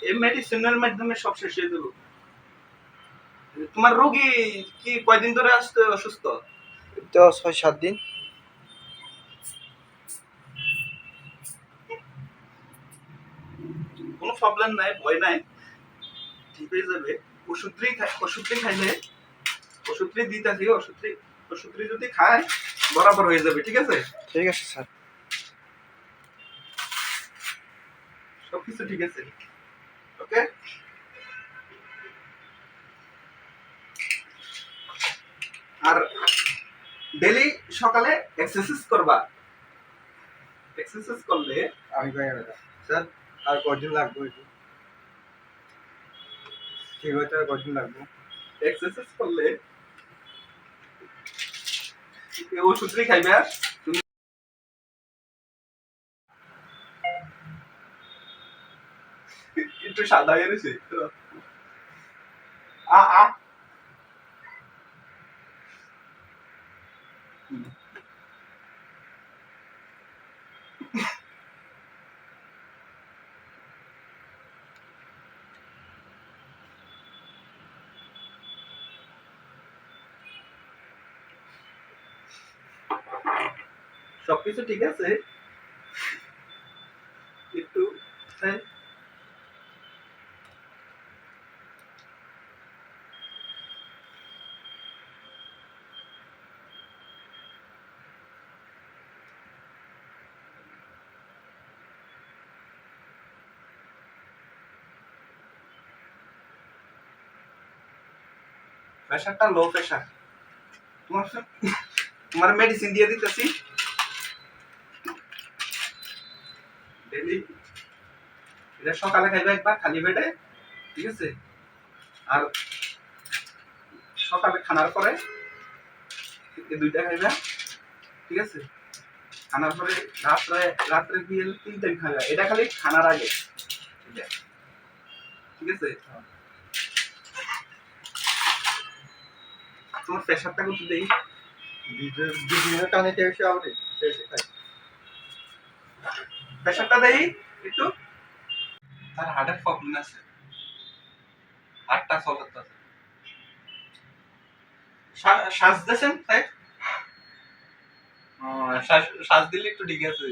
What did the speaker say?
এই মেডিসিনের মাধ্যমে সব শেষ হয়ে যাবে। তোমার রোগী কি কয়দিন ধরে আসতে অসুস্থ? তো 6-7 দিন। কোনো প্রবলেম নাই, ভয় নাই, ঠিক হয়ে যাবে। ওষুধটি খাইলে ওষুধটি দিতেছি, ওষুধটি যদি খায় বরাবর হয়ে যাবে। ঠিক আছে, ঠিক আছে স্যার। সবকিছু ঠিক আছে। ওকে, আর ডেলি সকালে এক্সারসাইজ করবা। এক্সারসাইজ করলে আমি কই স্যার আর কতদিন লাগবে এটা ঠিক হইতে? আর কতদিন লাগবে? এক্সারসাইজ করলে এই ওষুধটি খাইবে। তুমি একটু সাদা হয়ে গেছে। আ আ সবকিছু ঠিক আছে, একটু প্রেশারটা লো প্রেশার। তোমার মেডিসিন দিয়ে দিতেছি ডেলি। এটা সকালে খাইবে একবার খালি পেটে, ঠিক আছে? আর সকালে খানার পরে এই দুইটা খাইবে, ঠিক আছে? খানার পরে রাত্রে দিয়ে 3 টাইম খাইবে। এটা খালি খানার আগে, ঠিক আছে? তোমার প্রেশারটা কত দেই? দিনের টানে 150 আউরে প্রেশারটা দেই একটু। তার হার্টের প্রবলেম আছে, হার্টটা চলতে শ্বাস দিয়েছেন তাই? শ্বাস দিলে একটু ঠিক আছে।